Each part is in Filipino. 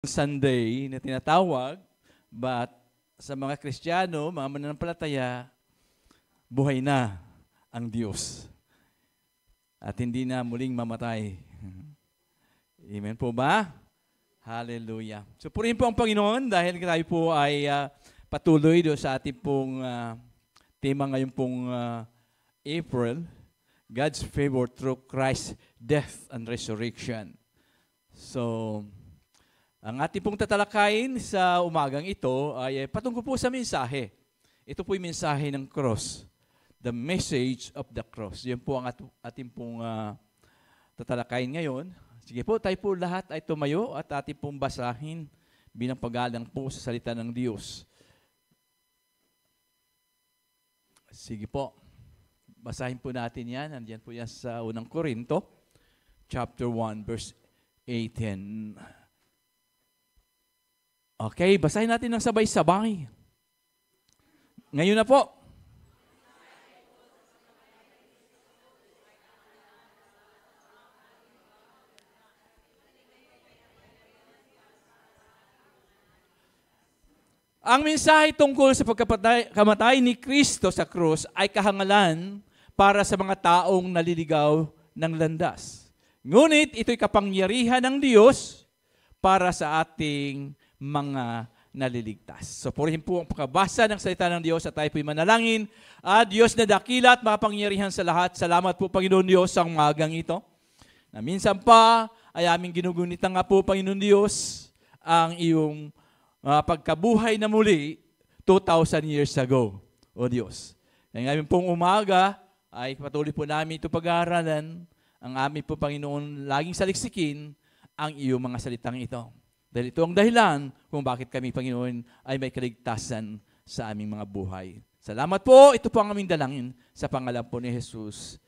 Sunday na tinatawag, but sa mga Kristiyano, mga mananampalataya, buhay na ang Diyos. At hindi na muling mamatay. Amen po ba? Hallelujah. So purihin po ang Panginoon dahil tayo po ay patuloy do sa ating pong tema ngayon pong April, God's favor through Christ's death and resurrection. So, ang ating pong tatalakayin sa umagang ito ay patungkol po sa mensahe. Ito po yung mensahe ng cross. The message of the cross. Yan po ang ating pong tatalakayin ngayon. Sige po, tayo po lahat ay tumayo at ating pong basahin bilang paggalang po sa salita ng Diyos. Sige po, basahin po natin yan. Nandiyan po yan sa unang Korinto, chapter 1, verse 18. Okay, basahin natin ng sabay-sabay. Ngayon na po. Ang mensahe tungkol sa pagkamatay ni Kristo sa krus ay kahangalan para sa mga taong naliligaw ng landas. Ngunit ito'y kapangyarihan ng Diyos para sa ating mga naliligtas. So purihin po ang pagkabasa ng salita ng Diyos at tayo po'y manalangin. Diyos na dakila at makapangyarihan sa lahat, salamat po Panginoon Diyos sa umagang ito. Na minsan pa ay aming ginugunitan nga po Panginoon Diyos ang iyong pagkabuhay na muli 2,000 years ago, O Diyos. Ngayon pong umaga ay patuloy po namin ito pag-aaralan. Ang aming po Panginoon laging saliksikin ang iyong mga salitang ito. Dahil ito ang dahilan kung bakit kami, Panginoon, ay may kaligtasan sa aming mga buhay. Salamat po. Ito po ang aming dalangin sa pangalan po ni Jesus.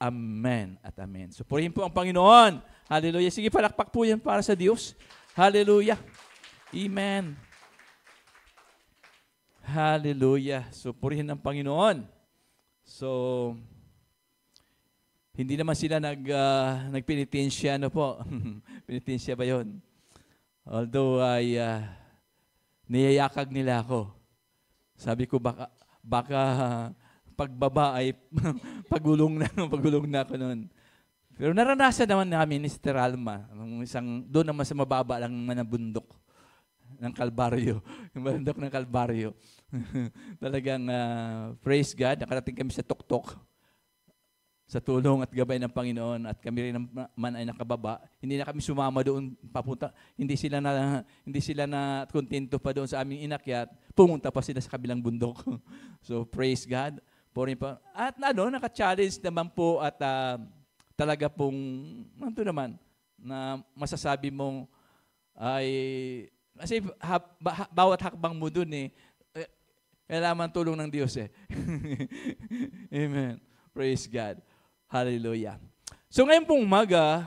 Amen at amen. So, purihin po ang Panginoon. Hallelujah. Sige, palakpak po yan para sa Diyos. Hallelujah. Amen. Hallelujah. So, purihin ang Panginoon. So, hindi naman sila nagpenitensya, ano po? Penitensya ba yun? Although ay niyayakag nila ako. Sabi ko baka pagbaba ay pagulong na ako noon. Pero naranasan naman namin ni Sister Alma, doon naman sa mababa lang na bundok ng Kalbaryo. Yung bundok ng Kalbaryo. Talagang praise God, nakarating kami sa tuktok. Sa tulong at gabay ng Panginoon at kami rin naman ay nakababa. Hindi na kami sumama doon papunta. Hindi sila na kontento pa doon sa aming inakyat. Pumunta pa sila sa kabilang bundok. So praise God. At naka-challenge naman po at talaga pong naman na masasabi mong ay kasi bawat hakbang mo doon kailangan tulong ng Diyos Amen. Praise God. Hallelujah. So ngayon pong umaga,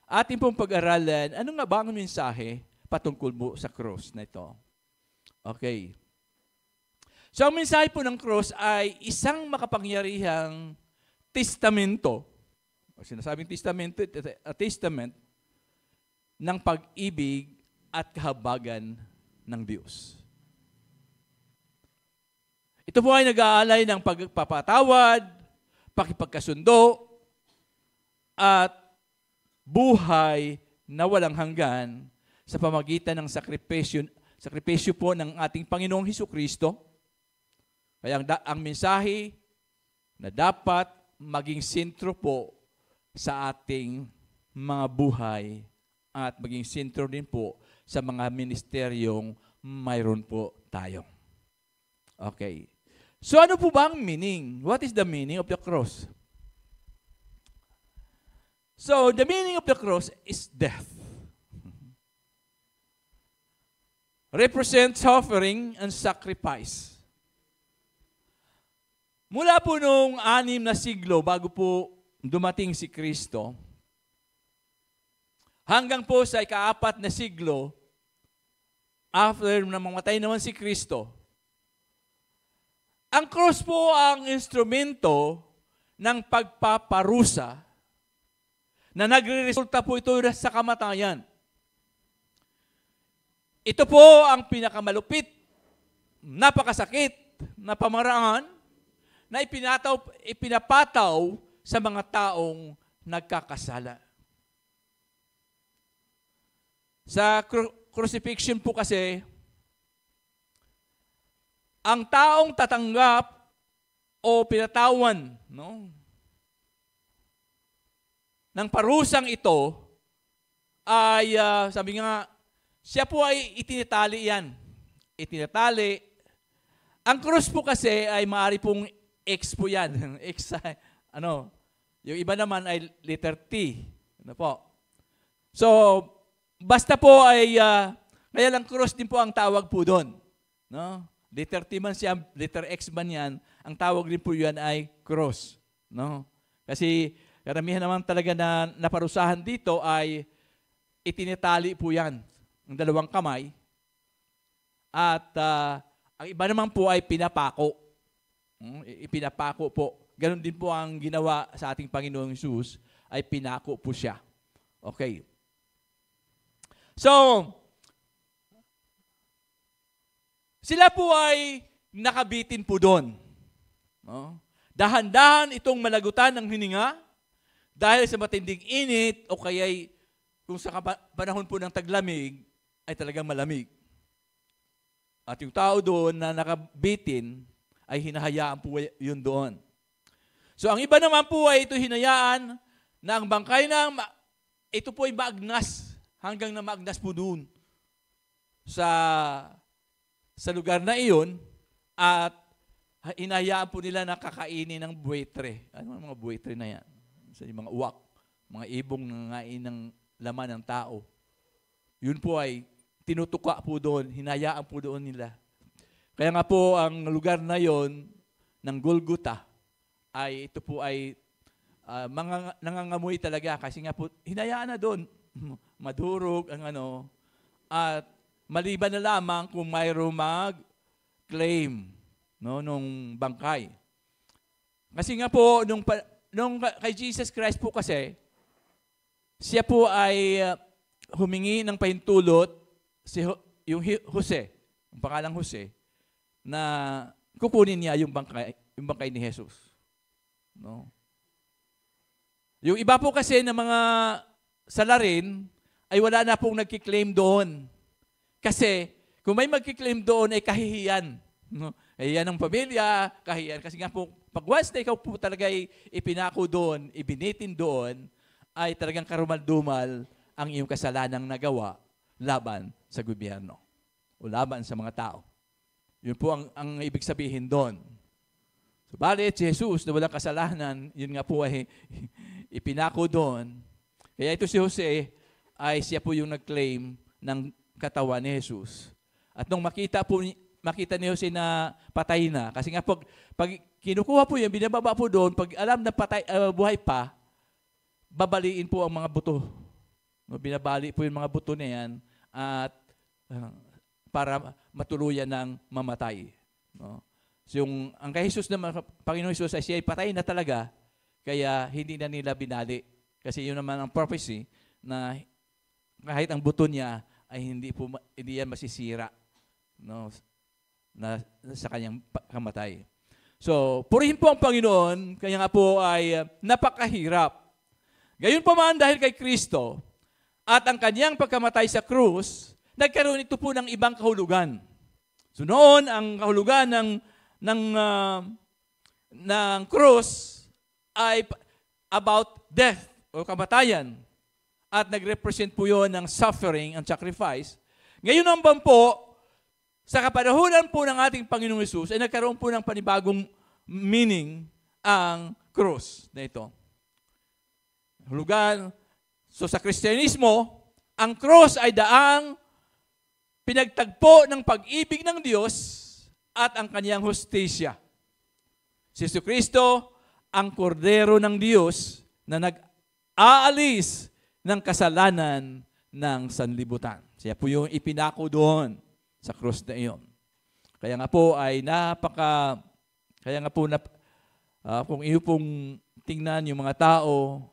ating pong pag-aralan, ano nga ba ang mensahe patungkol mo sa cross na ito? Okay. So ang mensahe po ng cross ay isang makapangyarihang testamento. O sinasabing testamento, a testament ng pag-ibig at kahabagan ng Diyos. Ito po ay nag-aalay ng pagpapatawad, pakipagkasundo, at buhay na walang hanggan sa pamagitan ng sakripisyo po ng ating Panginoong Hesukristo. Kaya ang mensahe na dapat maging sentro po sa ating mga buhay at maging sentro din po sa mga ministeryong mayroon po tayo. Okay. So ano po ba ang meaning? What is the meaning of the cross? So the meaning of the cross is death. Represents suffering and sacrifice. Mula po nung 6 na siglo bago po dumating si Kristo, hanggang po sa ika-4 na siglo, after na mamatay naman si Kristo, ang cross po ang instrumento ng pagpaparusa na nagre-resulta po ito sa kamatayan. ito po ang pinakamalupit, napakasakit na pamaraan na ipinapataw sa mga taong nagkakasala. Sa crucifixion po kasi, ang taong tatanggap o pinatawan, no, ng parusang ito ay, sabi nga, siya po ay itinatali yan. Itinatali. Ang cross po kasi ay maaari pong X po yan. X, yung iba naman ay letter T. Ano po? So, basta po ay, kaya lang cross din po ang tawag po doon. No? Letter T man siya, letter X man yan, ang tawag din po yan ay cross. No? Kasi, karamihan naman talaga na naparusahan dito ay itinitali po yan ng dalawang kamay. At ang iba naman po ay pinapako. Ipinapako po. Ganon din po ang ginawa sa ating Panginoong Hesus, ay pinako po siya. Okay. So, sila po ay nakabitin po doon. No? Dahan-dahan itong malagutan ng hininga dahil sa matinding init o kaya'y kung sa panahon po ng taglamig ay talagang malamig. At yung tao doon na nakabitin ay hinahayaan po yun doon. So ang iba naman po ay ito hinayaan na ang bangkay ito po ay maagnas hanggang na maagnas po doon sa lugar na iyon at hinahayaan po nila na kakainin ng buwetre. Ano ang mga buwetre na yan? Sa mga uwak, mga ibong nangangain ng laman ng tao. Yun po ay tinutuka po doon, hinayaan po doon nila. Kaya nga po ang lugar na yon ng Golgotha ay ito po ay mga nangangamoy talaga kasi nga po hinayaan na doon. Madurog ang at maliban na lamang kung mayroong mag-claim nung bangkay. Kasi nga po nung kay Jesus Christ po kasi siya po ay humingi ng pahintulot yung Jose, ang pangalang Jose, na kukunin niya yung bangkay ni Jesus. No? Yung iba po kasi ng mga salarin ay wala na pong nagkiklaim doon. Kasi kung may magkiklaim doon ay kahihiyan. No? Kahihiyan ng pamilya, kahihiyan. Kasi nga po, pag once na ikaw po talaga ipinako doon, ibinitin doon, ay talagang karumal-dumal ang iyong kasalanang nagawa laban sa gobyerno o laban sa mga tao. Yun po ang ibig sabihin doon. Subalit, si Jesus na walang kasalanan, yun nga po ay ipinako doon. Kaya ito si Jose ay siya po yung nag-claim ng katawan ni Jesus. At nung makita ni Jose na patay na, kasi nga pag kinukuha po yun, binababa po doon, pag alam na buhay pa, babaliin po ang mga buto. Binabali po yung mga buto na yan at para matuluyan ng mamatay. No? So ang kay Jesus naman, Panginoon Jesus ay siya ay patay na talaga, kaya hindi na nila binali. Kasi yun naman ang prophecy na kahit ang buto niya ay hindi yan masisira, no? na sa kanyang kamatay. So, purihin po ang Panginoon, kaya nga po ay napakahirap. Gayon pa man dahil kay Kristo at ang kanyang pagkamatay sa krus, nagkaroon ito po ng ibang kahulugan. So noon, ang kahulugan ng krus ay about death o kamatayan. At nag-represent po yun ng suffering and sacrifice. Ngayon naman po, sa kapanahunan po ng ating Panginoong Hesus, ay nagkaroon po ng panibagong meaning ang krus na ito. Hulugan. So sa Kristyanismo, ang cross ay daang pinagtagpo ng pag-ibig ng Diyos at ang kanyang hustisya. Si Jesucristo, ang kordero ng Diyos na nag-aalis ng kasalanan ng sanlibutan. Siya po yung ipinako doon sa cross na iyon. Kaya nga po ay kung iyo pong tingnan yung mga tao,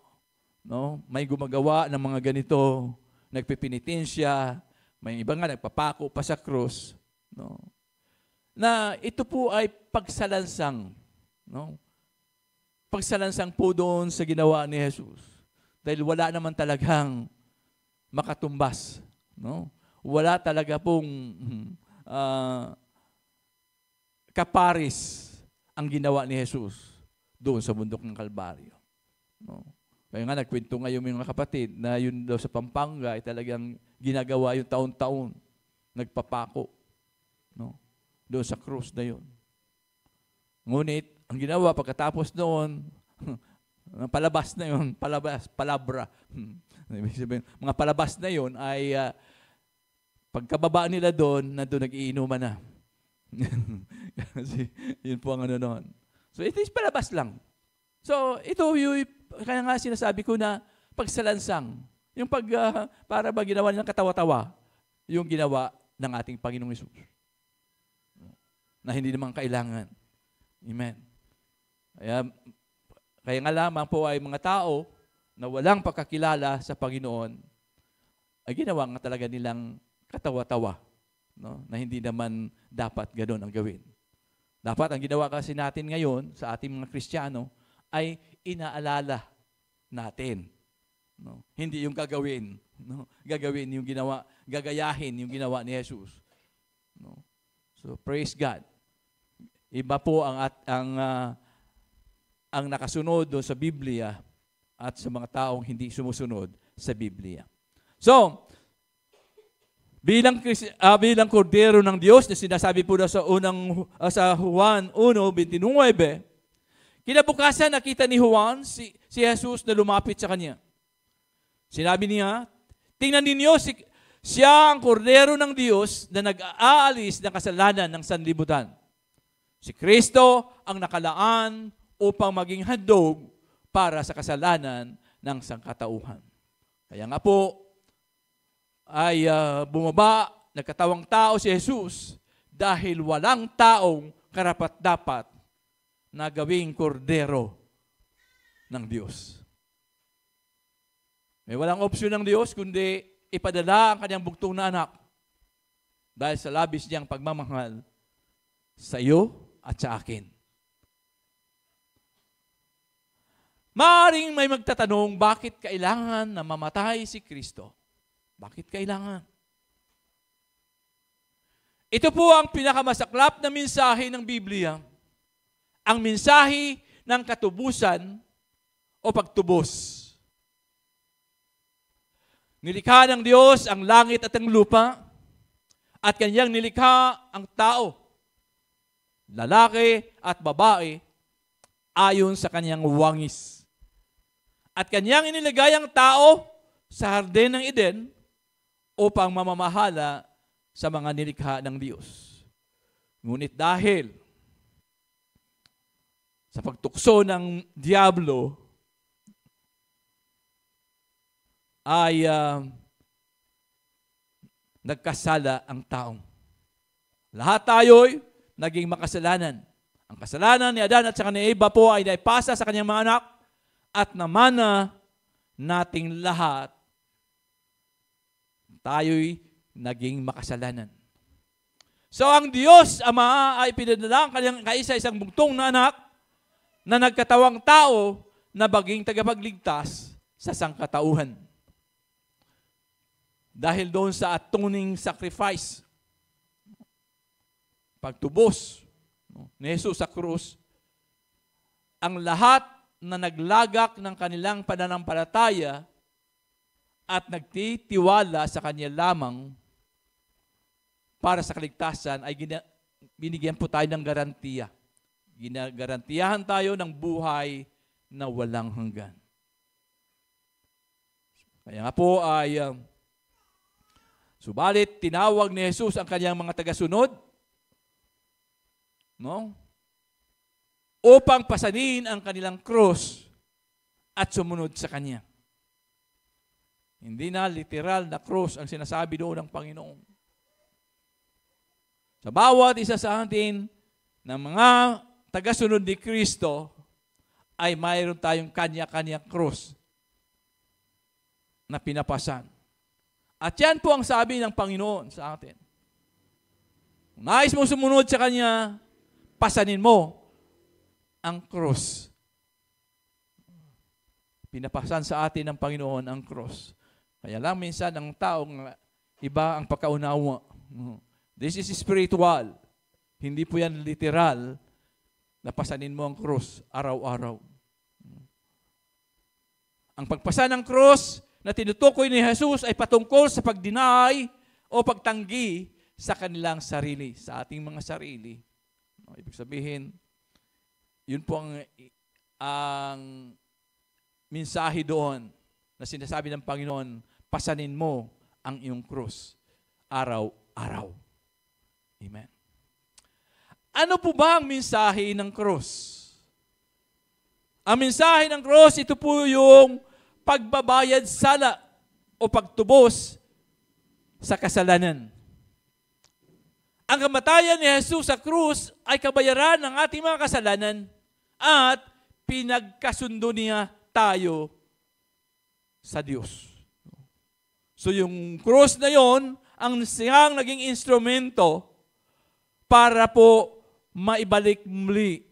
no, may gumagawa ng mga ganito, nagpipinitensya, May iba nga nagpapako pa sa krus, no? Na ito po ay pagsalansang, no? Pagsalansang po doon sa ginawa ni Jesus. Dahil wala naman talagang makatumbas, no? Wala talaga pong kaparis ang ginawa ni Jesus doon sa bundok ng Kalbaryo, no? Kaya nga nagkwento nga yung mga kapatid na yun daw sa Pampanga ay talagang ginagawa yung taon-taon, nagpapako, no? Doon sa krus na yun. Ngunit, ang ginawa pagkatapos noon, palabas na yun, palabra. Mga palabas na yun ay pagkababa nila doon, nandun nag-iinuman na. Kasi yun po ang ano noon. So, ito is palabas lang. So, ito yung, kaya nga sinasabi ko na pagsalansang. Yung para ba ginawa nilang katawa-tawa, yung ginawa ng ating Panginoong Hesus. Na hindi naman kailangan. Amen. Kaya nga lamang po ay mga tao na walang pagkakilala sa Panginoon, ay ginawa nga talaga nilang katawa-tawa, no? Na hindi naman dapat ganoon ang gawin. Dapat ang ginawa kasi natin ngayon sa ating mga Kristiyano ay inaalala natin, no? Hindi yung gagawin, no? Gagawin yung ginawa, gagayahin yung ginawa ni Jesus, no? So praise God. Iba po ang nakasunod doon sa Biblia at sa mga taong hindi sumusunod sa Biblia. So, bilang kordero ng Diyos na sinasabi po na sa Juan 1:29, kinabukasan nakita ni Juan si Jesus na lumapit sa kanya. Sinabi niya, tingnan ninyo, siya ang kordero ng Diyos na nag-aalis ng kasalanan ng sanlibutan. Si Kristo ang nakalaan upang maging handog para sa kasalanan ng sangkatauhan. Kaya nga po, ay bumaba, nagkatawang tao si Jesus dahil walang taong karapat-dapat na gawing kordero ng Diyos. May walang opsyon ng Diyos kundi ipadala ang kanyang bugtong na anak dahil sa labis niyang pagmamahal sa iyo at sa akin. Maaring may magtatanong, bakit kailangan na mamatay si Kristo? Bakit kailangan? Ito po ang pinakamasaklap na mensahe ng Biblia. Ang mensahe ng katubusan o pagtubos. Nilikha ng Diyos ang langit at ang lupa at kanyang nilikha ang tao, lalaki at babae, ayon sa kanyang wangis. At kanyang inilagay ang tao sa hardin ng Eden upang mamamahala sa mga nilikha ng Diyos. Ngunit dahil sa pagtukso ng Diablo ay nagkasala ang taong. Lahat tayo'y naging makasalanan. Ang kasalanan ni Adan at saka ni Eva po ay naipasa sa kanyang mga anak at namana nating lahat, tayo'y naging makasalanan. So ang Diyos Ama ay pinadala ang kanyang kaisa-isang bugtong na anak na nagkatawang tao na baging tagapagligtas sa sangkatauhan. Dahil doon sa atoning sacrifice, pagtubos ni Jesus sa krus, ang lahat na naglagak ng kanilang pananampalataya at nagtitiwala sa Kanya lamang para sa kaligtasan ay binigyan po tayo ng garantiya. Ginagarantiyahan tayo ng buhay na walang hanggan. Kaya nga po ay subalit tinawag ni Jesus ang kanyang mga tagasunod, no? Upang pasanin ang kanilang krus at sumunod sa Kanya. Hindi na literal na krus ang sinasabi doon ng Panginoon. Sa bawat isa sa atin na mga tagasunod ni Kristo ay mayroon tayong kanya-kanyang krus na pinapasan. At yan po ang sabi ng Panginoon sa atin. Kung nais mo sumunod sa Kanya, pasanin mo ang krus. Pinapasan sa atin ng Panginoon ang krus. Kaya lang minsan ang taong iba ang pagkaunawa. This is spiritual. Hindi po yan literal na pasanin mo ang krus araw-araw. Ang pagpasan ng krus na tinutukoy ni Jesus ay patungkol sa pagdinay o pagtanggi sa kanilang sarili, sa ating mga sarili. Ibig sabihin, yun po ang mensahe doon na sinasabi ng Panginoon, pasanin mo ang iyong krus araw-araw. Amen. Ano po ba ang mensahe ng krus? Ang mensahe ng krus, ito po yung pagbabayad sala o pagtubos sa kasalanan. Ang kamatayan ni Jesus sa krus ay kabayaran ng ating mga kasalanan at pinagkasundo niya tayo sa Diyos. So yung krus na yon ang siyang naging instrumento para po maibalik muli.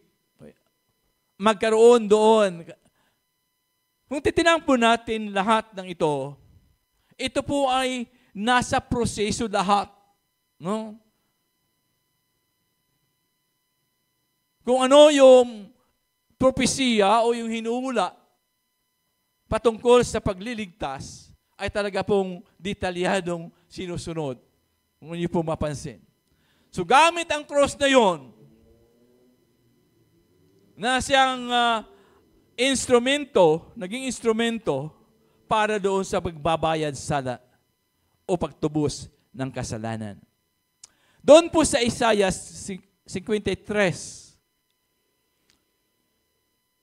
Magkaroon doon. Kung titinang po natin lahat ng ito po ay nasa proseso lahat. No? Kung ano yung propesiya o yung hinula patungkol sa pagliligtas, ay talaga pong detalyadong sinusunod. Kung niyo po mapansin. So gamit ang cross na yon, na siyang naging instrumento para doon sa pagbabayad sala o pagtubos ng kasalanan. Doon po sa Isaiah 53,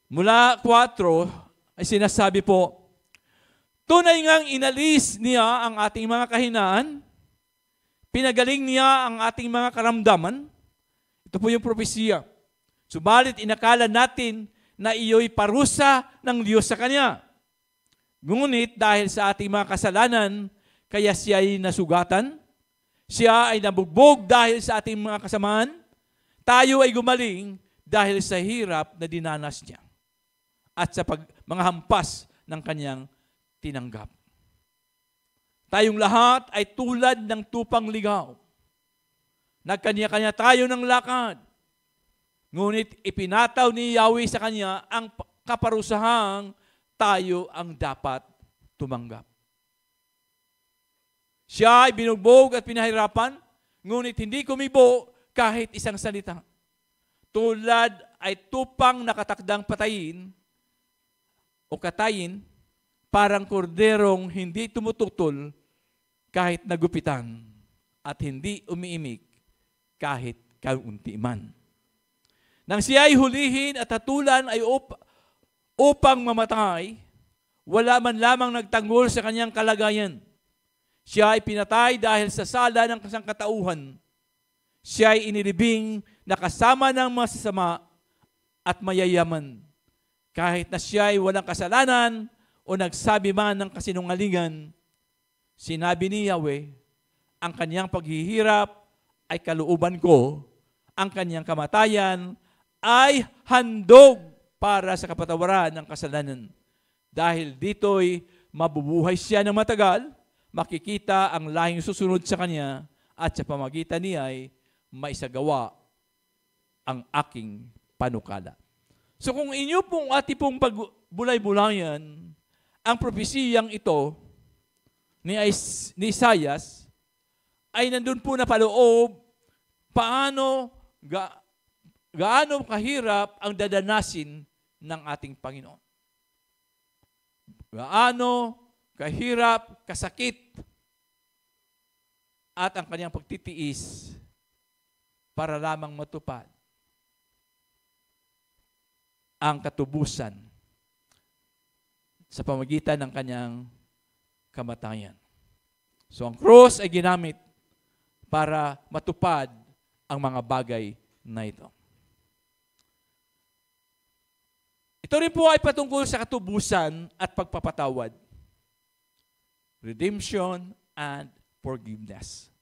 mula 4, ay sinasabi po, tunay ngang inalis niya ang ating mga kahinaan, pinagaling niya ang ating mga karamdaman. Ito po yung propesiya. Subalit inakala natin na iyo'y parusa ng Diyos sa Kanya. Ngunit dahil sa ating mga kasalanan, kaya siya ay nasugatan, siya ay nabugbog dahil sa ating mga kasamaan, tayo ay gumaling dahil sa hirap na dinanas niya at sa mga hampas ng Kanyang tinanggap. Tayong lahat ay tulad ng tupang ligaw. Nagkanya-kanya tayo ng lakad. Ngunit ipinataw ni Yahweh sa Kanya ang kaparusahang tayo ang dapat tumanggap. Siya ay binugbog at pinahirapan, ngunit hindi kumibo kahit isang salita. Tulad ay tupang nakatakdang patayin o katayin, parang korderong hindi tumututol kahit nagupitan at hindi umiimik kahit kaunti man. Nang siya ay hulihin at hatulan ay upang mamatay, wala man lamang nagtanggol sa kanyang kalagayan. Siya ay pinatay dahil sa sala ng kasangkatauhan. Siya ay inilibing na kasama ng masasama at mayayaman. Kahit na siya ay walang kasalanan o nagsabi man ng kasinungalingan, sinabi ni Yahweh, ang kanyang paghihirap ay kalooban ko, ang kanyang kamatayan ay handog para sa kapatawaran ng kasalanan. Dahil dito'y mabubuhay siya ng matagal, makikita ang lahing susunod sa kanya, at sa pamagitan niya ay maisagawa ang aking panukala. So kung inyo pong ati pong pagbulay-bulayan, ang propesiyang ito ni Isaias ay nandun po na paloob gaano kahirap ang dadanasin ng ating Panginoon. Gaano kahirap, kasakit, at ang kanyang pagtitiis para lamang matupad ang katubusan sa pamagitan ng kanyang kamatayan. So ang cross ay ginamit para matupad ang mga bagay na ito. Ito rin po ay patungkol sa katubusan at pagpapatawad. Redemption and forgiveness.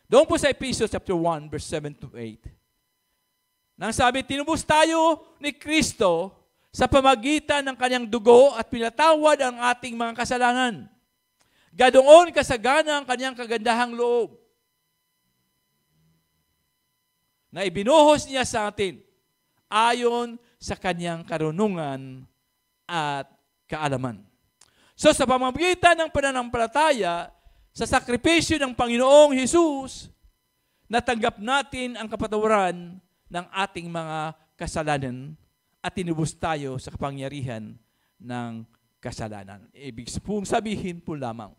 Doon po sa Ephesians chapter 1, verse 7 to 8. Nang sabi, tinubos tayo ni Kristo sa pamagitan ng kanyang dugo at pinatawad ang ating mga kasalanan. Gadoon kasagana ang kanyang kagandahang loob na ibinuhos niya sa atin ayon sa kanyang karunungan at kaalaman. So sa pamamagitan ng pananampalataya sa sakripisyo ng Panginoong Hesus, natanggap natin ang kapatawaran ng ating mga kasalanan at tinubos tayo sa kapangyarihan ng kasalanan. Ibig sabihin po lamang,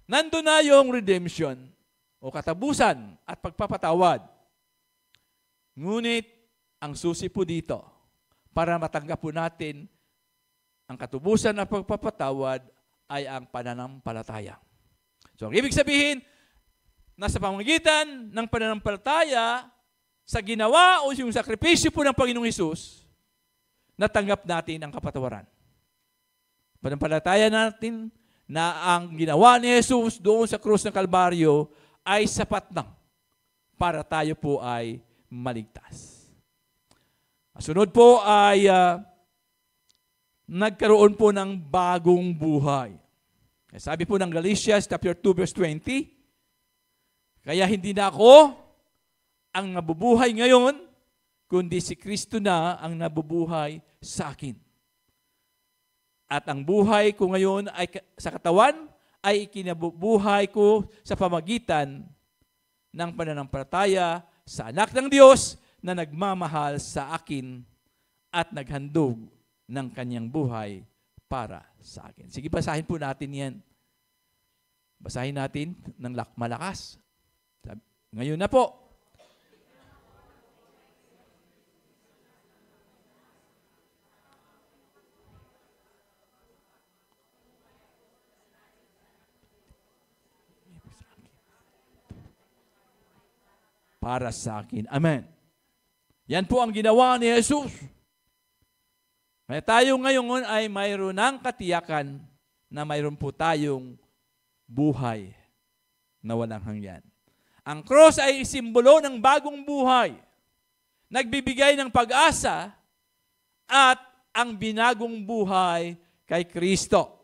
nandun na yung redemption o katabusan at pagpapatawad. Ngunit, ang susi po dito, para matanggap po natin ang katubusan ng pagpapatawad ay ang pananampalataya. So, ang ibig sabihin, nasa pamamagitan ng pananampalataya sa ginawa o yung sakripisyo po ng Panginoong Hesus, natanggap natin ang kapatawaran. Pananampalataya natin na ang ginawa ni Jesus doon sa krus ng Kalbaryo ay sapat na para tayo po ay maligtas. Sunod po ay nagkaroon po ng bagong buhay. Sabi po ng Galatians chapter 2 verse 20, kaya hindi na ako ang nabubuhay ngayon, kundi si Kristo na ang nabubuhay sa akin. At ang buhay ko ngayon ay sa katawan ay ikinabubuhay ko sa pamagitan ng pananampalataya sa anak ng Diyos na nagmamahal sa akin at naghandog ng kanyang buhay para sa akin. Sige, basahin po natin yan. Basahin natin ng malakas. Ngayon na po. Para sa akin. Amen. Yan po ang ginawa ni Jesus. Kaya tayo ngayon ay mayroon ng katiyakan na mayroon po tayong buhay na walang hanggan. Ang cross ay simbolo ng bagong buhay. Nagbibigay ng pag-asa at ang binagong buhay kay Kristo.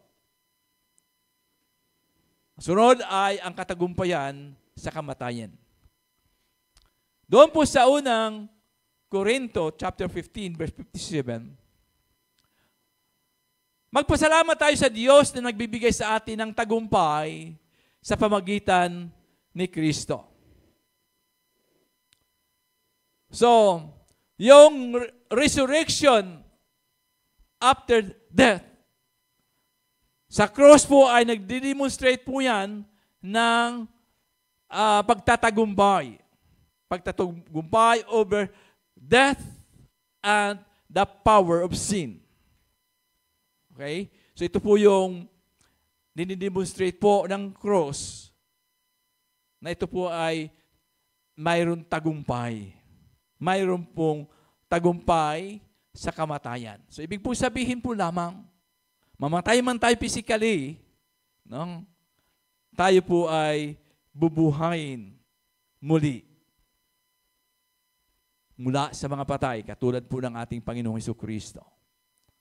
Sunod ay ang katagumpayan sa kamatayan. Doon po sa unang Korinto, chapter 15, verse 57, magpasalamat tayo sa Diyos na nagbibigay sa atin ng tagumpay sa pamagitan ni Kristo. So, yung resurrection after death, sa cross po ay nagdi-demonstrate po yan ng pagtatagumpay. Pagtatagumpay over death and the power of sin. Okay? So ito po yung dinidemonstrate po ng cross na ito po ay mayroon tagumpay. Mayroon pong tagumpay sa kamatayan. So ibig po sabihin po lamang, mamatay man tayo physically, no? Tayo po ay bubuhayin muli mula sa mga patay, katulad po ng ating Panginoong Jesucristo.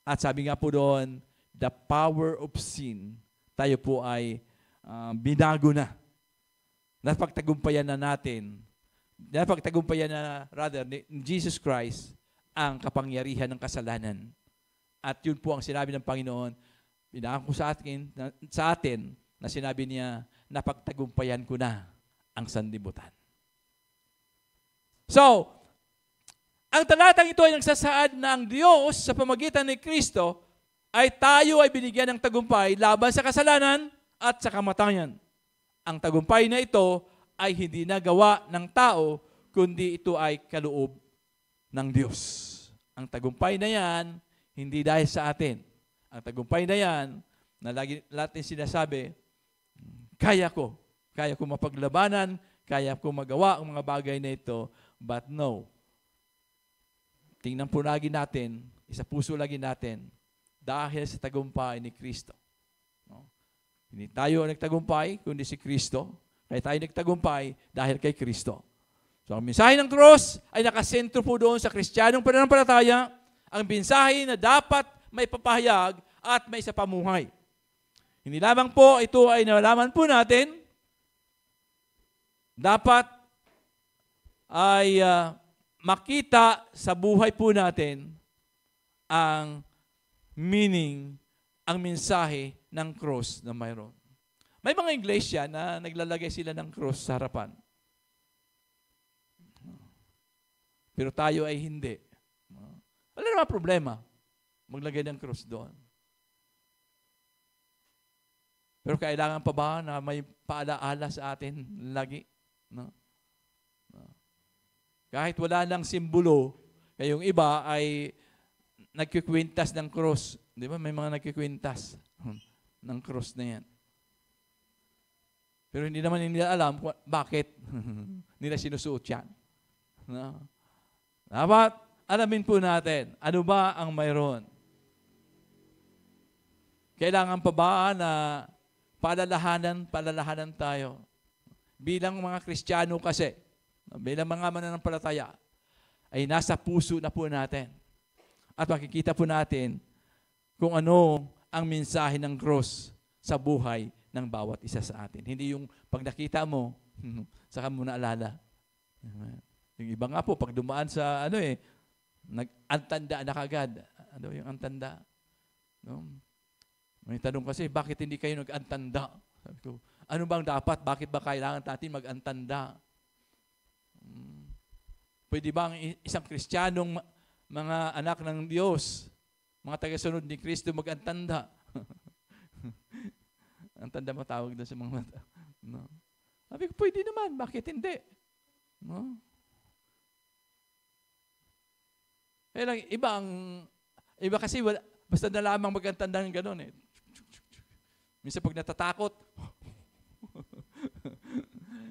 At sabi nga po doon, the power of sin, tayo po ay binago na. Napagtagumpayan na natin, napagtagumpayan na, ni Jesus Christ, ang kapangyarihan ng kasalanan. At yun po ang sinabi ng Panginoon, pinangako sa atin na sinabi niya, napagtagumpayan ko na ang sanlibutan. So, ang talatang ito ay nagsasaad na ang Diyos sa pamagitan ni Kristo ay tayo ay binigyan ng tagumpay laban sa kasalanan at sa kamatayan. Ang tagumpay na ito ay hindi nagawa ng tao, kundi ito ay kaloob ng Diyos. Ang tagumpay na yan, hindi dahil sa atin. Ang tagumpay na yan, na lagi natin sinasabi, kaya ko mapaglabanan, kaya ko magawa ang mga bagay na ito, but no. Tingnan po lagi natin, isa puso lagi natin, dahil sa tagumpay ni Kristo. No? Hindi tayo ang nagtagumpay, kundi si Kristo. Kaya tayo nagtagumpay dahil kay Kristo. So ang mensahe ng cross ay nakasentro po doon sa Kristiyanong pananampalataya, ang mensahe na dapat may papahayag at may sa pamuhay. Hindi lamang po ito ay nalaman po natin, dapat ay makita sa buhay po natin ang meaning, ang mensahe ng cross na mayroon. May mga iglesia na naglalagay sila ng cross sa harapan. Pero tayo ay hindi. Wala naman problema maglagay ng cross doon. Pero kailangan pa ba na may paalaala sa atin lagi? No? Kahit wala lang simbolo, kayong iba ay nagkikwintas ng cross. Di ba? May mga nagkikwintas ng cross na yan. Pero hindi naman nila alam bakit nila sinusuot yan. No? Dapat alamin po natin, ano ba ang mayroon? Kailangan pa ba na palalahanan tayo? Bilang mga Kristiyano kasi, bilang mga mananampalataya, ay nasa puso na po natin. At makikita po natin kung ano ang mensahe ng cross sa buhay ng bawat isa sa atin. Hindi yung pag nakita mo, saka mo naalala. Yung iba nga po, pag dumaan sa, nag-antanda na kagad. Ano yung antanda? No? May tanong kasi, bakit hindi kayo nag-antanda? Sabi ko, ano bang dapat? Bakit ba kailangan natin mag-antanda? Pwede ba ang isang Kristiyanong mga anak ng Diyos, mga tagasunod ni Kristo mag-antanda? Antanda matawag doon sa mga mata. No? Sabi ko, pwede naman. Bakit hindi? No? Kaya lang, iba kasi, basta na lamang mag-antanda ng gano'n eh. Minsan pag natatakot,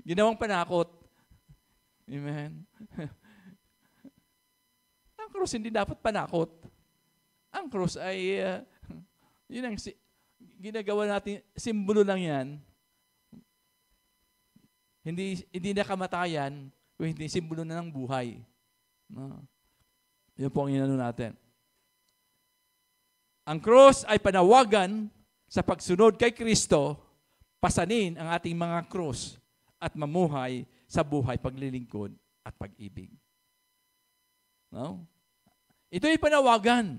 ginawang panakot. Amen. Ang cross hindi dapat panakot. Ang cross ay, yun ang ginagawa natin, simbolo lang yan. Hindi na kamatayan, kung hindi simbolo na ng buhay. No? Yun po ang inano natin. Ang cross ay panawagan sa pagsunod kay Kristo, pasanin ang ating mga cross at mamuhay sa buhay paglilingkod at pag-ibig. No? Ito ay panawagan.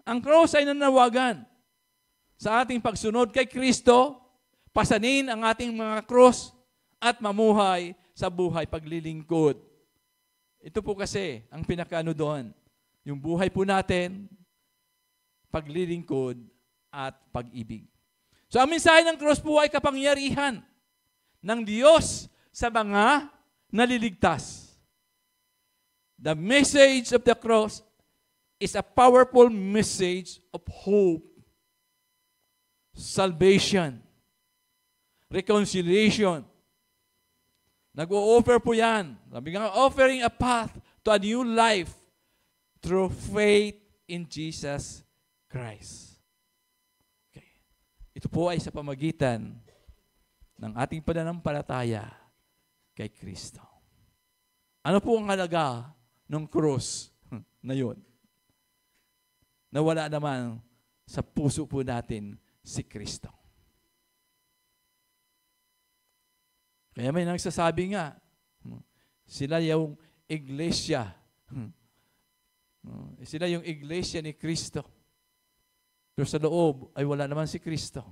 Ang cross ay nanawagan sa ating pagsunod kay Kristo, pasanin ang ating mga cross at mamuhay sa buhay paglilingkod. Ito po kasi ang pinakaano doon. Yung buhay po natin, paglilingkod at pag-ibig. So ang mensahe ng cross po ay kapangyarihan ng Diyos sa mga naliligtas. The message of the cross is a powerful message of hope, salvation, reconciliation. Nag-o-offer po yan. Sabi nga, offering a path to a new life through faith in Jesus Christ. Okay. Ito po ay sa pamagitan ng ating pananampalataya kay Kristo. Ano po ang halaga ng cross na yun? Nawala naman sa puso po natin si Kristo. Kaya may nagsasabi nga, sila yung iglesia. Sila yung iglesia ni Kristo. Pero sa loob ay wala naman si Kristo.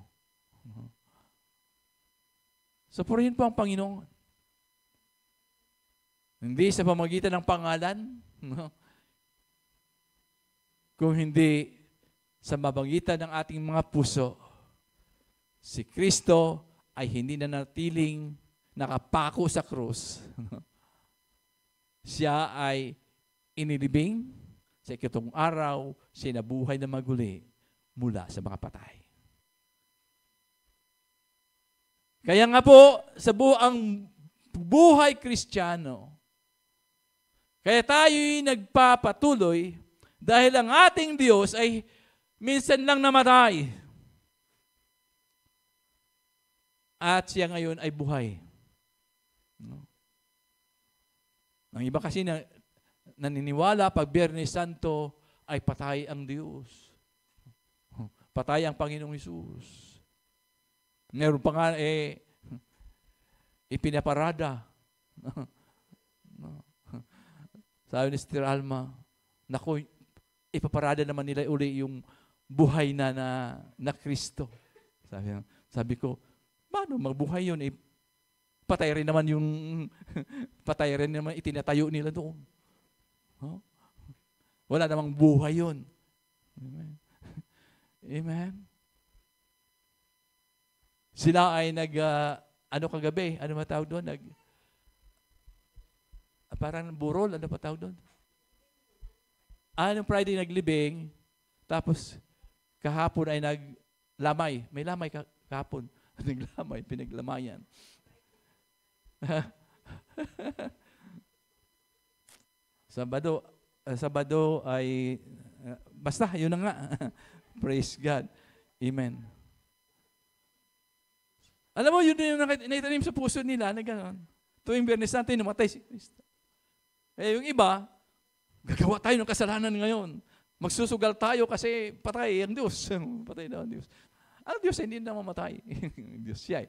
So purihin po ang Panginoon. Hindi sa pamagitan ng pangalan, kung hindi sa mabangitan ng ating mga puso, si Kristo ay hindi na natiling nakapako sa krus. Siya ay inilibing sa ikatong araw, siya nabuhay na maguli mula sa mga patay. Kaya nga po, sa buong buhay Kristiyano, kaya tayo'y nagpapatuloy dahil ang ating Diyos ay minsan lang namatay. At siya ngayon ay buhay. No? Ang iba kasi naniniwala pag Biyernes Santo ay patay ang Diyos. Patay ang Panginoong Hesus. Meron pa nga ipinaparada. Sabi ni Sister Alma, naku, ipaparada naman nila uli yung buhay na Kristo. Sabi ko, paano magbuhay yun? Patay rin naman patay rin naman itinatayo nila doon. Huh? Wala namang buhay yun. Amen. Amen. Sila ay kagabi? Ano matawag doon? Parang burol, ano pa tawag doon? Nung Friday naglibing, tapos kahapon ay naglamay. May lamay kahapon. Naglamay, pinaglamayan. Sabado ay, basta, yun na nga. Praise God. Amen. Alam mo, yun yung naitanim sa puso nila na gano'n. Tuwing Biyernes Santo, namatay si Kristo. Yung iba, gagawa tayo ng kasalanan ngayon. Magsusugal tayo kasi patay ang Diyos. Patay na ang Diyos. Ang Diyos hindi na mamatay. Diyos siya.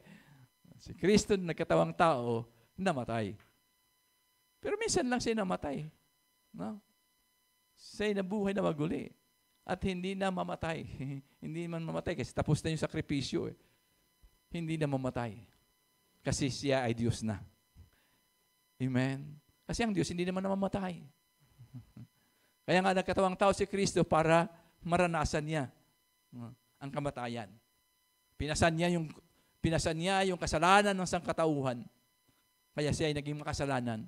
Si Kristo, nagkatawang tao, namatay. Pero minsan lang siya namatay. No? Siya nabuhay na maguli. At hindi na mamatay. Hindi man mamatay kasi tapos na yung sakripisyo. Hindi na mamatay. Kasi siya ay Diyos na. Amen. Kasi ang Diyos hindi naman namamatay. Kaya nga nagkatawang tao si Kristo para maranasan niya ang kamatayan. Pinasan niya yung kasalanan ng sangkatauhan. Kaya siya ay naging makasalanan.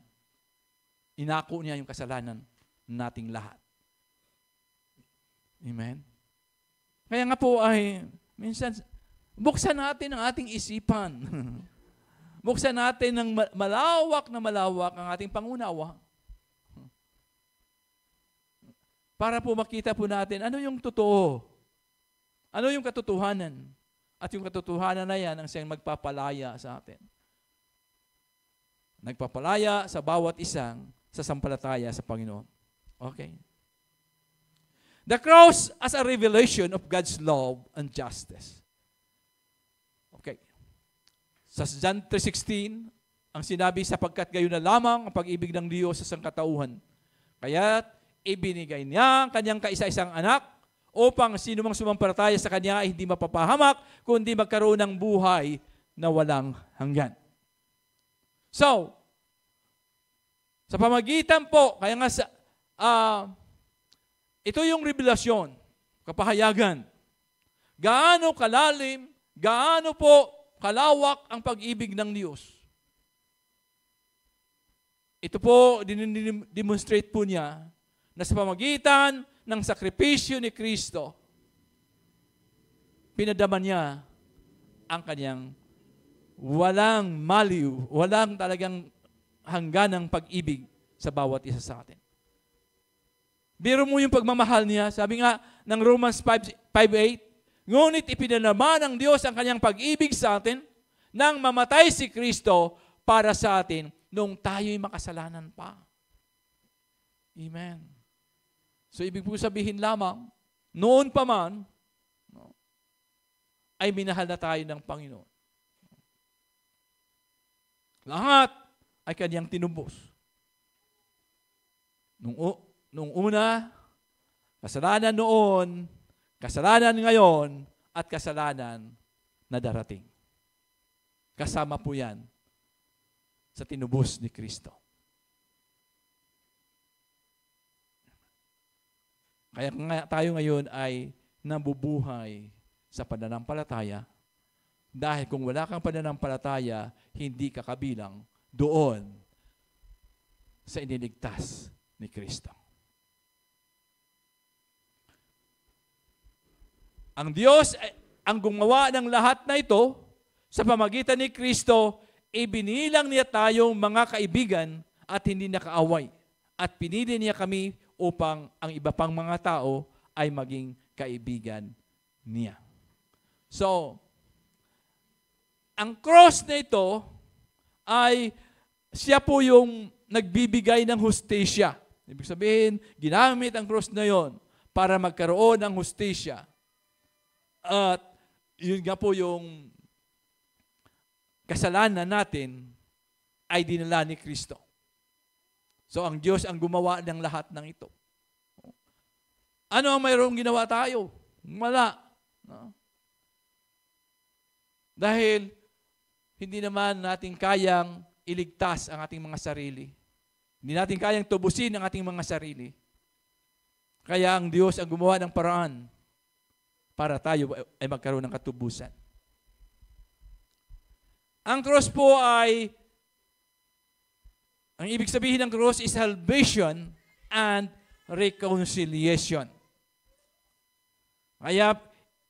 Inako niya yung kasalanan nating lahat. Amen. Kaya nga po ay minsan buksan natin ang ating isipan. Buksan natin ng malawak ang ating pangunawa. Para po makita po natin ano yung totoo. Ano yung katotohanan. At yung katotohanan na yan ang siyang magpapalaya sa atin. Nagpapalaya sa bawat isang sasampalataya sa Panginoon. Okay? The cross as a revelation of God's love and justice. Okay. Sa John 3:16, ang sinabi, sapagkat gayon na lamang ang pag-ibig ng Diyos sa sangkatauhan. Kaya't ibinigay niya ang kanyang kaisa-isang anak upang sino mang sumampalataya sa kanya ay hindi mapapahamak, kundi magkaroon ng buhay na walang hanggan. So, sa pamagitan po, kaya nga ito yung revelasyon, kapahayagan. Gaano kalalim, gaano po kalawak ang pag-ibig ng Diyos. Ito po, demonstrate po niya na sa pamagitan ng sakripisyo ni Kristo, pinadaman niya ang kanyang walang maliw, walang talagang hangganang pag-ibig sa bawat isa sa atin. Biro mo yung pagmamahal niya, sabi nga ng Romans 5:8, ngunit ipinanaman ng Diyos ang kanyang pag-ibig sa atin nang mamatay si Kristo para sa atin nung tayo'y makasalanan pa. Amen. So ibig po sabihin lamang, noon pa man, ay minahal na tayo ng Panginoon. Lahat ay kanyang tinubos. Nung una, kasalanan noon, kasalanan ngayon, at kasalanan na darating. Kasama po yan sa tinubos ni Kristo. Kaya nga tayo ngayon ay nabubuhay sa pananampalataya dahil kung wala kang pananampalataya, hindi ka kabilang doon sa iniligtas ni Kristo. Ang Diyos ang gumawa ng lahat na ito sa pamagitan ni Kristo, ibinilang niya tayong mga kaibigan at hindi nakaaway. At pinili niya kami upang ang iba pang mga tao ay maging kaibigan niya. So, ang cross na ito ay siya po yung nagbibigay ng hustisya. Ibig sabihin, ginamit ang cross na yon para magkaroon ng hustisya. At yun nga po yung kasalanan natin ay dinala ni Kristo. So ang Diyos ang gumawa ng lahat ng ito. Ano ang mayroong ginawa tayo? Wala. No? Dahil hindi naman natin kayang iligtas ang ating mga sarili. Hindi natin kayang tubusin ang ating mga sarili. Kaya ang Diyos ang gumawa ng paraan para tayo ay magkaroon ng katubusan. Ang cross po ay, ang ibig sabihin ng cross is salvation and reconciliation. Kaya,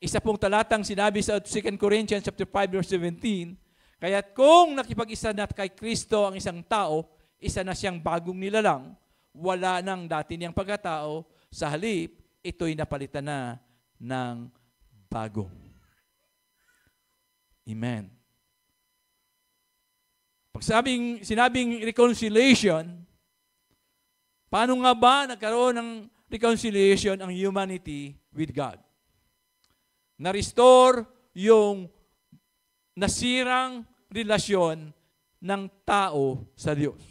isa pong talatang sinabi sa 2 Corinthians chapter 5 verse 17, kaya kung nakipag-isa na kay Kristo ang isang tao, isa na siyang bagong nilalang, wala nang dati niyang pagkatao, sa halip, ito'y napalitan na ng bago. Amen. Pag sinabing reconciliation, paano nga ba nagkaroon ng reconciliation ang humanity with God? Na-restore yung nasirang relasyon ng tao sa Diyos.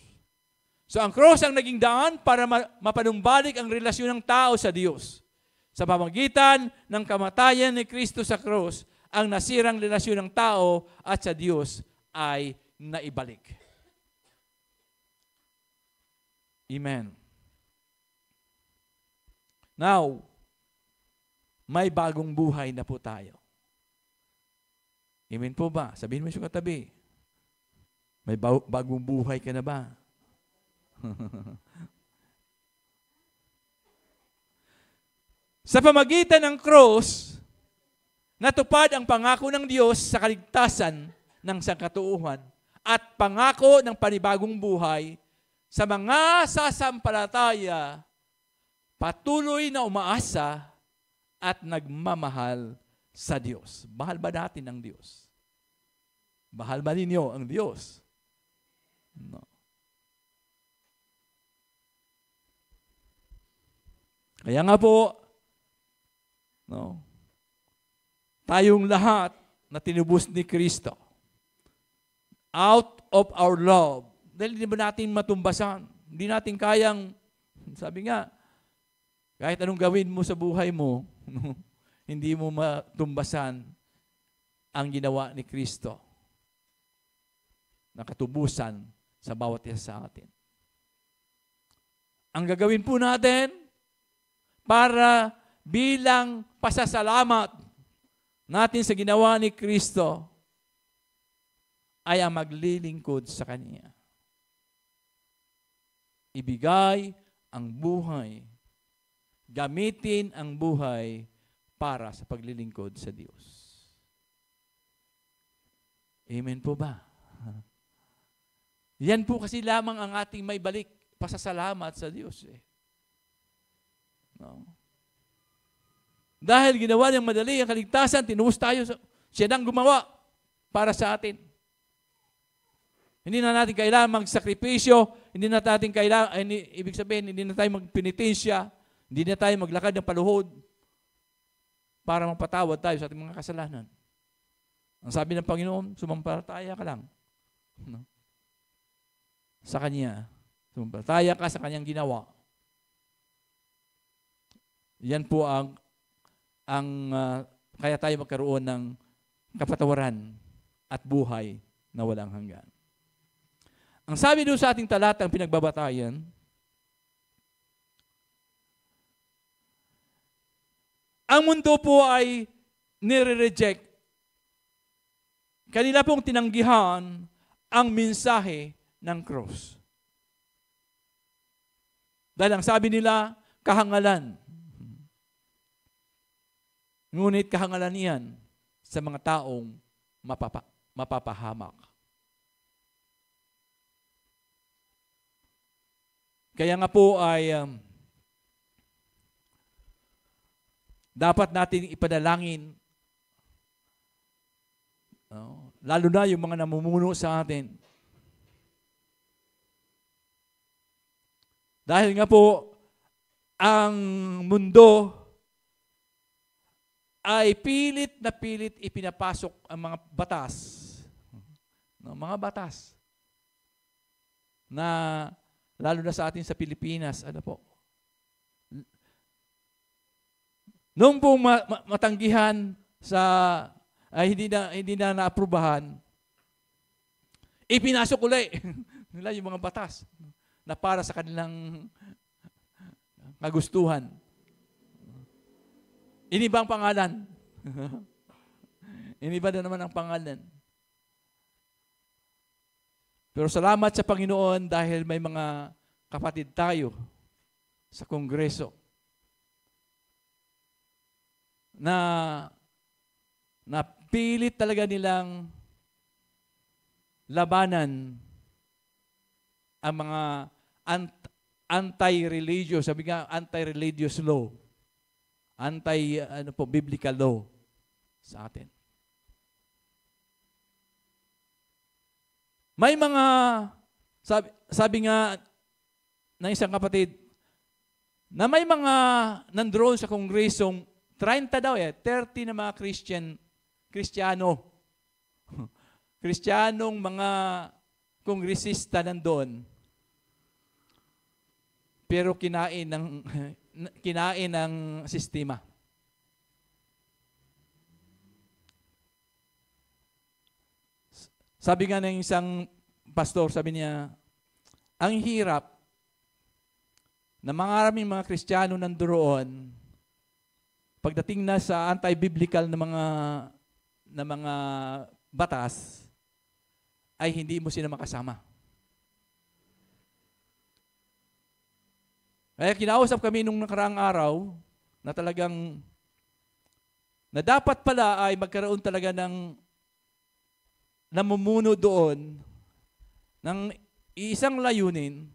So ang cross ang naging daan para mapanumbalik ang relasyon ng tao sa Diyos. Sa pamamagitan ng kamatayan ni Kristo sa cross, ang nasirang relasyon ng tao at sa Diyos ay naibalik. Amen. Now, may bagong buhay na po tayo. Amen po ba? Sabihin mo yung katabi. May bagong buhay ka na ba? Sa pamagitan ng cross, natupad ang pangako ng Diyos sa kaligtasan ng sangkatuuhan at pangako ng panibagong buhay sa mga sasampalataya patuloy na umaasa at nagmamahal sa Diyos. Mahal ba natin ang Diyos? Mahal ba ninyo ang Diyos? No. Kaya nga po, no, tayong lahat na tinubos ni Kristo, out of our love, dahil hindi ba natin matumbasan? Hindi natin kayang, sabi nga, kahit anong gawin mo sa buhay mo, hindi mo matumbasan ang ginawa ni Kristo na katubusan sa bawat isa sa atin. Ang gagawin po natin para bilang pasasalamat natin sa ginawa ni Kristo ay ang maglilingkod sa Kanya. Ibigay ang buhay, gamitin ang buhay para sa paglilingkod sa Diyos. Amen po ba? Yan po kasi lamang ang ating may balik pasasalamat sa Diyos. No? Dahil ginawa niyang madali ang kaligtasan, tinubos tayo, siya nang gumawa para sa atin. Hindi na natin kailangan magsakripisyo, hindi na natin kailangan, ibig sabihin, hindi na tayo magpenitensya, hindi na tayo maglakad ng paluhod para mapatawad tayo sa ating mga kasalanan. Ang sabi ng Panginoon, sumampalataya ka lang. No? Sa Kanya. Sumampalataya ka sa Kanyang ginawa. Yan po ang kaya tayo magkaroon ng kapatawaran at buhay na walang hanggan. Ang sabi doon sa ating talatang pinagbabatayan, ang mundo po ay nire-reject. Kanila pong tinanggihan ang mensahe ng cross. Dahil ang sabi nila, kahangalan. Ngunit kahangalan iyan sa mga taong mapapahamak. Kaya nga po ay dapat natin ipanalangin lalo na yung mga namumuno sa atin. Dahil nga po, ang mundo ay pilit na pilit ipinapasok ang mga batas. No, mga batas na lalo na sa atin sa Pilipinas, ano po? Noong pong matanggihan sa hindi na naaprubahan, ipinasok ulit nila yung mga batas na para sa kanilang kagustuhan. Iniba ang pangalan. Iniba na naman ang pangalan. Pero salamat sa Panginoon dahil may mga kapatid tayo sa Kongreso na pilit talaga nilang labanan ang mga anti-religious, sabi nga anti-religious law, biblical law sa atin. May mga, sabi nga ng isang kapatid, na may mga nandoon sa kongresong 30 daw 30 na mga Kristiyanong mga kongresista nandoon. Pero kinain ng sistema. Sabi nga ng isang pastor, sabi niya, ang hirap na maraming mga Kristiyano nandoon pagdating na sa anti-biblical na mga batas ay hindi mo sila makasama. Kaya kinausap kami nung nakaraang araw na talagang na dapat pala ay magkaroon talaga ng namumuno doon ng isang layunin.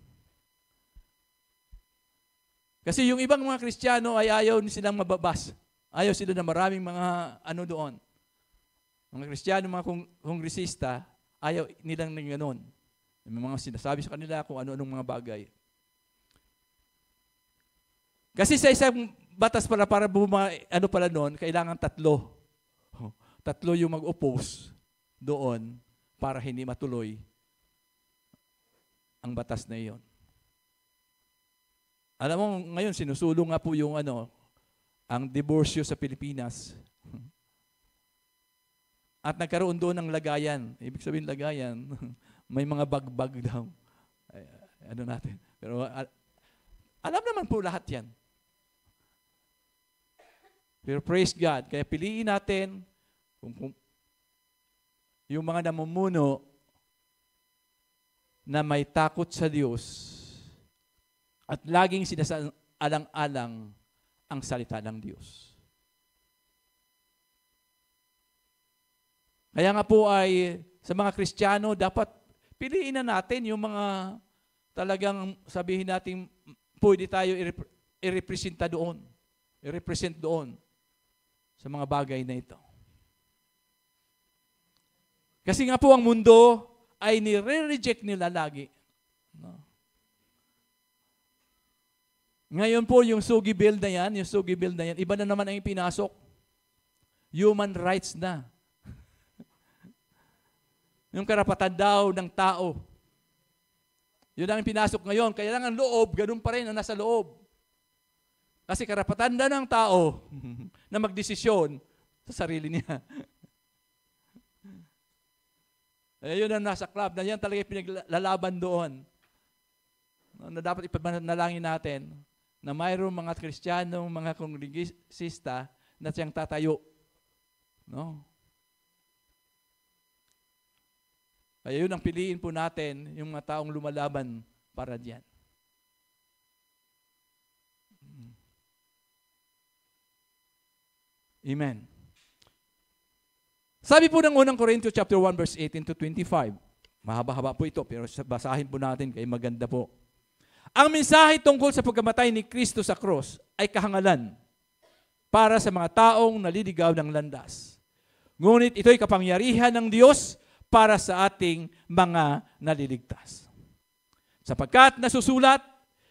Kasi yung ibang mga Kristiyano ay ayaw silang mababas. Ayaw sila na maraming mga doon. Mga Kristiyano, mga kongresista, ayaw nilang ng gano'n. May mga sinasabi sa kanila kung ano-anong mga bagay. Kasi sa isang batas para pala noon, kailangan 3. 3 yung mag-oppose doon para hindi matuloy ang batas na iyon. Alam mo, ngayon sinusulong nga po yung ang diborsyo sa Pilipinas. At nagkaroon doon ng lagayan. Ibig sabihin lagayan, may mga bagbag daw. Natin. Pero alam naman po lahat yan. Pero praise God, kaya piliin natin kung yung mga namumuno na may takot sa Diyos at laging sinasalang-alang ang salita ng Diyos. Kaya nga po ay sa mga Kristiyano, dapat piliin na natin yung mga talagang sabihin natin pwede tayo i-represent doon sa mga bagay na ito. Kasi nga po ang mundo ay nire-reject nila lagi. No? Ngayon po yung Sugi Bill na yan, iba na naman ang pinasok. Human rights na. Yung karapatan daw ng tao. Yun ang pinasok ngayon. Kaya lang ang loob, ganun pa rin ang nasa loob. Kasi karapatan na ng tao na magdesisyon sa sarili niya. Yun ang nasa club. Na yan talaga pinaglalaban doon. Na dapat ipanalangin natin na mayroong mga Kristiyanong, mga kongresista na siyang tatayo. No? Kaya yun ang piliin po natin, yung mga taong lumalaban para diyan. Amen. Sabi po ng unang Corinthians chapter 1 verse 18 to 25. Mahaba-haba po ito, pero basahin po natin kay maganda po. Ang mensahe tungkol sa pagkamatay ni Kristo sa krus ay kahangalan para sa mga taong naliligaw ng landas. Ngunit ito'y kapangyarihan ng Diyos para sa ating mga naliligtas. Sapagkat nasusulat,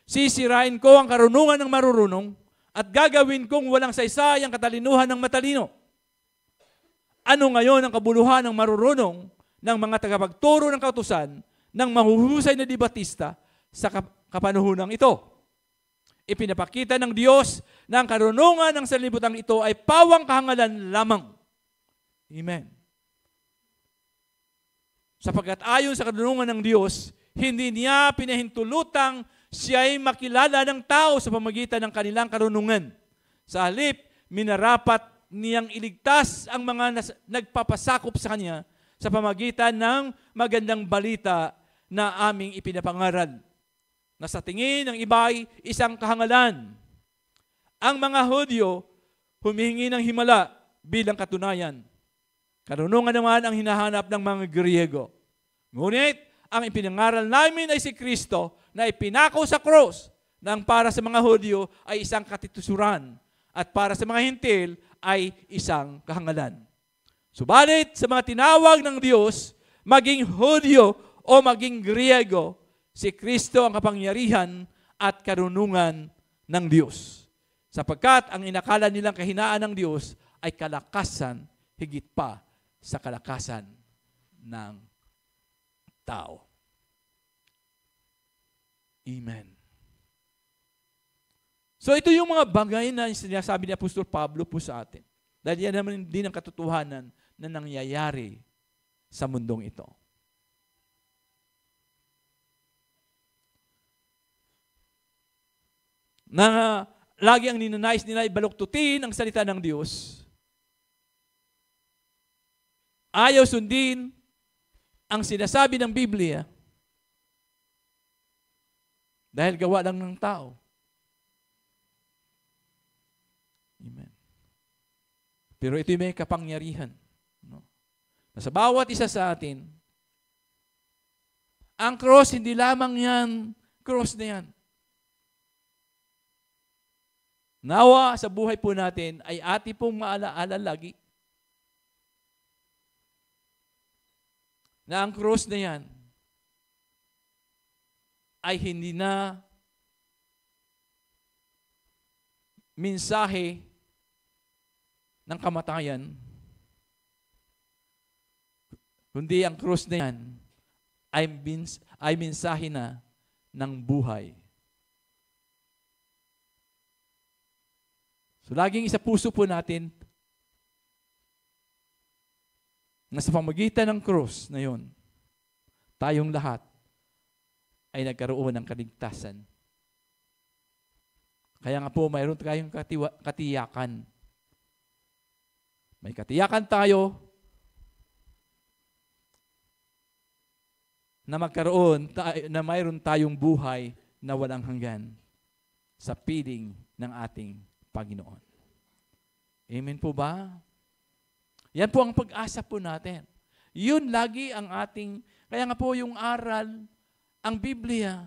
sisirain ko ang karunungan ng marurunong at gagawin kong walang saysay ang katalinuhan ng matalino. Ano ngayon ang kabuluhan ng marurunong ng mga tagapagturo ng kautusan ng mahuhusay na debatista sa kapanuhunang ito? Ipinapakita ng Diyos na ang karunungan ng sanlibutan ito ay pawang kahangalan lamang. Amen. Sapagkat ayon sa karunungan ng Diyos, hindi niya pinahintulutang siya ay makilala ng tao sa pamagitan ng kanilang karunungan. Sa halip, minarapat niyang iligtas ang mga nagpapasakop sa kanya sa pamagitan ng magandang balita na aming ipinapangaral, na sa tingin ng iba ay isang kahangalan. Ang mga Hudyo humihingi ng himala bilang katunayan. Karunungan naman ang hinahanap ng mga Griego. Ngunit, ang ipinangaral namin ay si Kristo na ipinako sa krus nang para sa mga Hudyo ay isang katitusuran at para sa mga Hintil ay isang kahangalan. Subalit sa mga tinawag ng Diyos, maging Hudyo o maging Griego, si Kristo ang kapangyarihan at karunungan ng Diyos. Sapagkat ang inakala nilang kahinaan ng Diyos ay kalakasan higit pa sa kalakasan ng tao. Amen. So ito yung mga bagay na sinasabi ni Apostol Pablo po sa atin. Dahil yan naman din ang katotohanan na nangyayari sa mundong ito. Na lagi ang ninanais nila ibaluktutin ang salita ng Diyos. Ayaw sundin ang sinasabi ng Biblia dahil gawa lang ng tao. Amen. Pero ito'y may kapangyarihan. No? Na sa bawat isa sa atin, ang cross, hindi lamang yan, cross na yan. Nawa sa buhay po natin ay ati pong maalaala lagi na ang cross na yan ay hindi na mensahe ng kamatayan, kundi ang cross na yan ay mensahe na ng buhay. So laging isa puso po natin na sa pamagitan ng cross na yon, tayong lahat ay nagkaroon ng kaligtasan. Kaya nga po, mayroon tayong katiyakan. May katiyakan tayo na na mayroon tayong buhay na walang hanggan sa piling ng ating Panginoon. Amen po ba? Yan po ang pag-asa po natin. Yun lagi ang ating, kaya nga po yung aral, ang Biblia,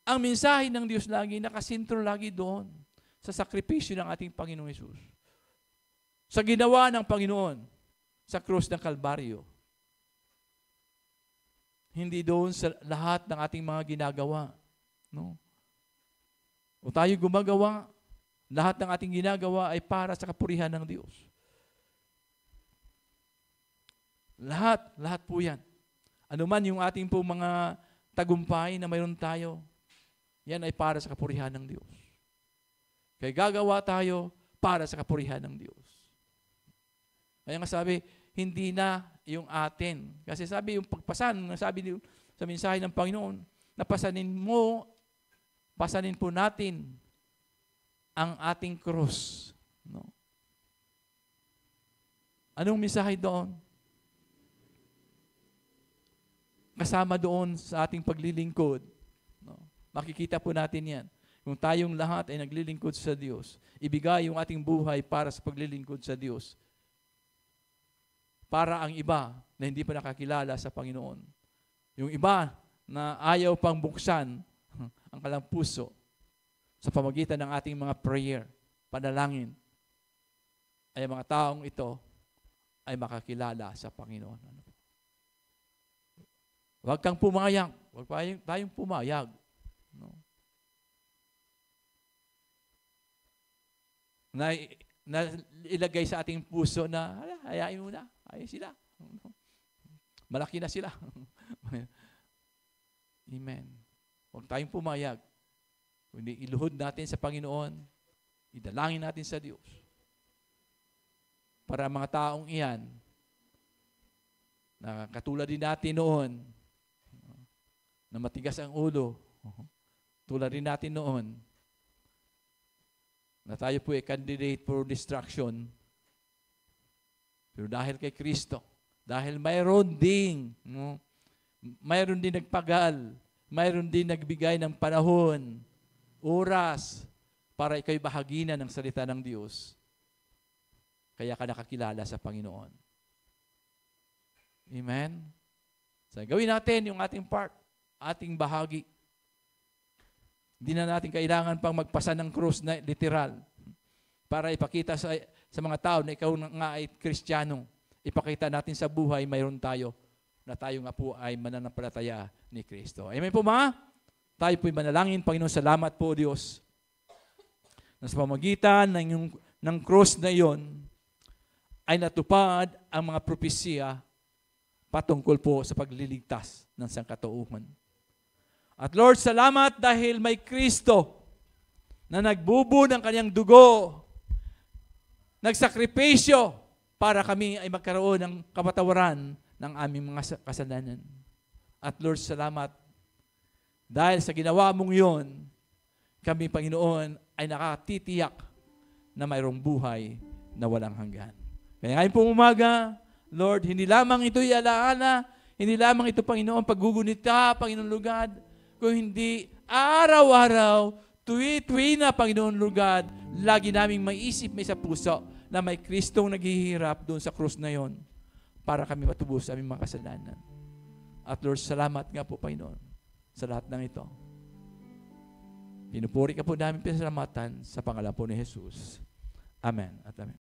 ang mensahe ng Diyos lagi, nakasintro lagi doon sa sakripisyo ng ating Panginoong Hesus. Sa ginawa ng Panginoon sa krus ng Kalbaryo. Hindi doon sa lahat ng ating mga ginagawa. No? O tayo gumagawa, lahat ng ating ginagawa ay para sa kapurihan ng Diyos. Lahat po yan. Ano man yung ating po mga tagumpay na mayroon tayo, yan ay para sa kapurihan ng Diyos. Kaya gagawa tayo para sa kapurihan ng Diyos. Kaya nga sabi, hindi na yung atin. Kasi sabi yung pagpasan, sabi sa mensahe ng Panginoon, na pasanin po natin ang ating krus. No? Anong mensahe doon? Kasama doon sa ating paglilingkod. No? Makikita po natin yan. Kung tayong lahat ay naglilingkod sa Diyos, ibigay yung ating buhay para sa paglilingkod sa Diyos. Para ang iba na hindi pa nakakilala sa Panginoon. Yung iba na ayaw pang buksan ang kanilang puso sa pamagitan ng ating mga prayer, panalangin, ay mga taong ito ay makakilala sa Panginoon. Huwag kang pumayag. Huwag tayong pumayag. No? Na ilagay sa ating puso na, hayain mo na. Ayaw sila. Malaki na sila. Amen. Huwag tayong pumayag. Kundi iluhod natin sa Panginoon, idalangin natin sa Diyos. Para mga taong iyan, na katulad din natin noon, na matigas ang ulo, tulad din natin noon, na tayo po ay candidate for destruction. Pero dahil kay Kristo, dahil mayroon din nagpagal, mayroon din nagbigay ng panahon, oras, para ikaw'y bahagi na ng salita ng Diyos. Kaya ka nakakilala sa Panginoon. Amen? So, gawin natin yung ating part, ating bahagi. Hindi na natin kailangan pang magpasa ng krus na literal para ipakita sa mga tao na ikaw nga ay Kristiyano. Ipakita natin sa buhay, mayroon tayo na tayo nga po ay mananampalataya ni Kristo. Amen po mga? Tayo po'y manalangin. Panginoon, salamat po Diyos na sa pamagitan ng krus na iyon ay natupad ang mga propesya patungkol po sa pagliligtas ng sangkatauhan. At Lord, salamat dahil may Kristo na nagbubo ng kanyang dugo, nagsakripisyo para kami ay magkaroon ng kapatawaran ng aming mga kasalanan. At Lord, salamat dahil sa ginawa mong yon, kami, Panginoon, ay nakatitiyak na mayroong buhay na walang hanggan. Kaya ngayon pong umaga, Lord, hindi lamang ito'y alaala, hindi lamang ito, Panginoon, paggugunita, Panginoon Lugad, kung hindi araw-araw, tuwi-tuwi na, Panginoon Lugad, lagi naming maisip, may sa puso, na may Kristong naghihirap doon sa krus na yon para kami matubos sa aming mga kasalanan. At Lord, salamat nga po, Panginoon, sa lahat ng ito. Pinupuri ka po namin, pinasalamatan sa pangalan po ni Jesus. Amen at amen.